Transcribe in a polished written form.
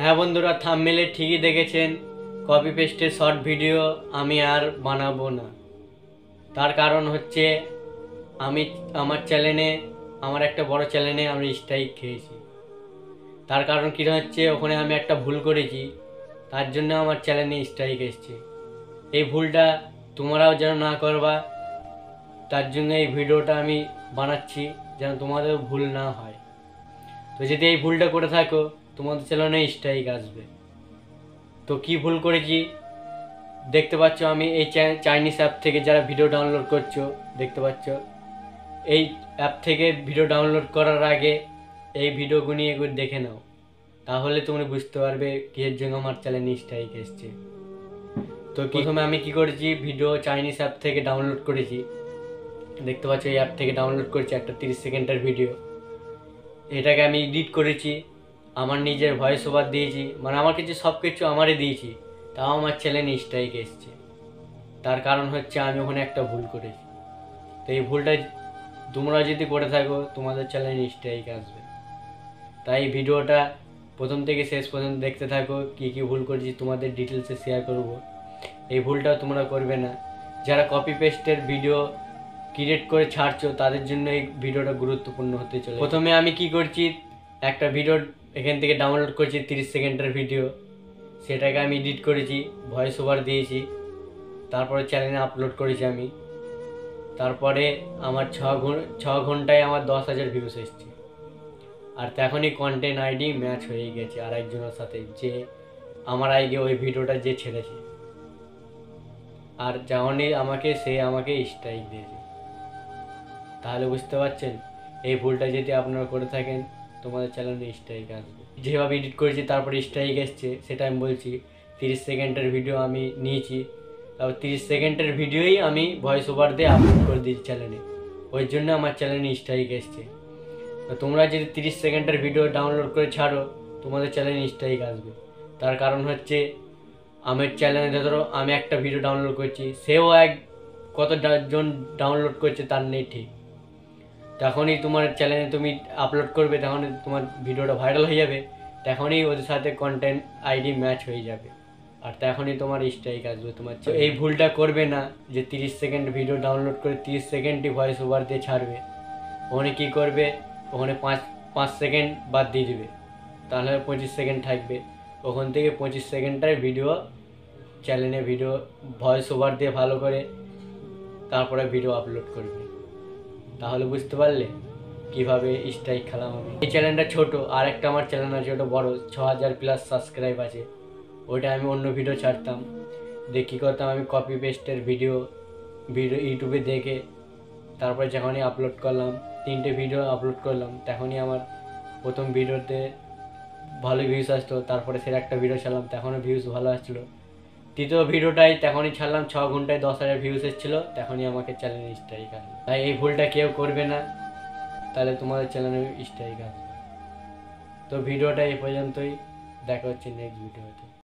হ্যাঁ বন্ধুরা, থাম্বনেলে ঠিকই দেখেছেন, কপি পেস্টের শর্ট ভিডিও আমি আর বানাবো না। তার কারণ হচ্ছে আমি আমার চ্যানেলে, আমার একটা বড় চ্যানেলে আমি স্ট্রাইক খেয়েছি। তার কারণ কী হচ্ছে, ওখানে আমি একটা ভুল করেছি, তার জন্য আমার চ্যানেলে স্ট্রাইক এসছে। এই ভুলটা তোমরাও যেন না করবা, তার জন্য এই ভিডিওটা আমি বানাচ্ছি, যেন তোমাদের ভুল না হয়। তো যদি এই ভুলটা করে থাকো, তোমাদের চ্যানেলে স্ট্রাইক আসবে। তো কি ভুল করেছি দেখতে পাচ্ছ, আমি এই চাইনিজ অ্যাপ থেকে যারা ভিডিও ডাউনলোড করছো দেখতে পাচ্ছ, এই অ্যাপ থেকে ভিডিও ডাউনলোড করার আগে এই ভিডিওগুলি একবার দেখে নাও, তাহলে তোমরা বুঝতে পারবে কিসের জন্য আমার চ্যানেলে স্ট্রাইক এসছে। তো প্রথমে আমি কি করেছি, ভিডিও চাইনিজ অ্যাপ থেকে ডাউনলোড করেছি। দেখতে পাচ্ছ এই অ্যাপ থেকে ডাউনলোড করেছি একটা 30 সেকেন্ডের ভিডিও। এটাকে আমি এডিট করেছি, আমার নিজের ভয়েস ওভার দিয়েছি, মানে আমার কিছু সব কিছু আমারই দিয়েছি, তাও আমার চ্যানেলে স্ট্রাইক এসছে। তার কারণ হচ্ছে আমি ওখানে একটা ভুল করেছি। তো এই ভুলটা তোমরা যদি করে থাকো, তোমাদের চ্যানেলে স্ট্রাইক আসবে। তাই ভিডিওটা প্রথম থেকে শেষ পর্যন্ত দেখতে থাকো, কী কী ভুল করেছি তোমাদের ডিটেলসে শেয়ার করব। এই ভুলটা তোমরা করবে না। যারা কপি পেস্টের ভিডিও ক্রিয়েট করে ছাড়ছো, তাদের জন্য এই ভিডিওটা গুরুত্বপূর্ণ হতে চলে। প্রথমে আমি কি করছি, একটা ভিডিও এখান থেকে ডাউনলোড করেছি 30 সেকেন্ডের ভিডিও, সেটাকে আমি এডিট করেছি, ভয়েস ওভার দিয়েছি, তারপরে চ্যানেলে আপলোড করেছি আমি। তারপরে আমার 6 ঘন্টায় আমার 10,000 ভিউস এসছে। আর তখনই কন্টেন্ট আইডি ম্যাচ হয়ে গেছে আর একজনের সাথে, যে আমার আইডি ওই ভিডিওটা যে ছেড়েছে, আর যখনই সে আমাকে স্ট্রাইক দিয়েছে। তাহলে বুঝতে পারছেন, এই ভুলটা যদি আপনারা করে থাকেন, তোমাদের চ্যানেলে স্ট্রাইক আসবে। যেভাবে এডিট করেছি তারপরে স্ট্রাইক এসছে, সেটা আমি বলছি। 30 সেকেন্ডের ভিডিও আমি নিয়েছি, তারপর 30 সেকেন্ডের ভিডিওই আমি ভয়েস ওভার দিয়ে আপলোড করে দিয়েছি চ্যানেলে, ওই জন্য আমার চ্যানেলে স্ট্রাইক এসছে। তো তোমরা যদি 30 সেকেন্ডের ভিডিও ডাউনলোড করে ছাড়ো, তোমাদের চ্যানেলে স্ট্রাইক আসবে। তার কারণ হচ্ছে, আমার চ্যানেলে ধরো আমি একটা ভিডিও ডাউনলোড করছি, সেও কতজন ডাউনলোড করছে তার নেই ঠিক। তখনই তোমার চ্যানেলে তুমি আপলোড করবে, তখন তোমার ভিডিওটা ভাইরাল হয়ে যাবে, তখনই ওদের সাথে কন্টেন্ট আইডি ম্যাচ হয়ে যাবে, আর তখনই তোমার স্ট্রাইক আসবে তোমার। এই ভুলটা করবে না, যে 30 সেকেন্ড ভিডিও ডাউনলোড করে 30 সেকেন্ডই ভয়েস ওভার দিয়ে ছাড়বে। ওখানে কী করবে, ওখানে 5 সেকেন্ড বাদ দিয়ে দেবে, তাহলে 25 সেকেন্ড থাকবে। ওখান থেকে 25 সেকেন্ডটার ভিডিও চ্যানেলে ভিডিও ভয়েস ওভার দিয়ে ভালো করে তারপরে ভিডিও আপলোড করবে। তাহলে বুঝতে পারলে কিভাবে স্ট্রাইক খেলাম আমি। এই চ্যানেলটা ছোট, আর একটা আমার চ্যানেল আছে ওটা বড়, 6,000+ সাবস্ক্রাইব আছে। ওইটা আমি অন্য ভিডিও ছাড়তাম, কী করতাম, আমি কপি পেস্টের ভিডিও ইউটিউবে দেখে তারপরে যখনই আপলোড করলাম, 3টে ভিডিও আপলোড করলাম, তখনই আমার প্রথম ভিডিওতে ভালো ভিউস আসতো। তারপরে সেটা একটা ভিডিও ছাড়লাম, তখনও ভিউস ভালো আসছিলো। তৃতীয় ভিডিওটাই তখনই ছাড়লাম, 6 ঘন্টায় 10,000 ভিউস এসেছিলো, তখনই আমাকে চ্যানেলে স্ট্রাইক আসবে। তাই এই ভুলটা কেউ করবে না, তাহলে তোমাদের চ্যানেলে স্ট্রাইক আসবে। তো ভিডিওটা এই পর্যন্তই, দেখা হচ্ছে নেক্সট ভিডিওতে।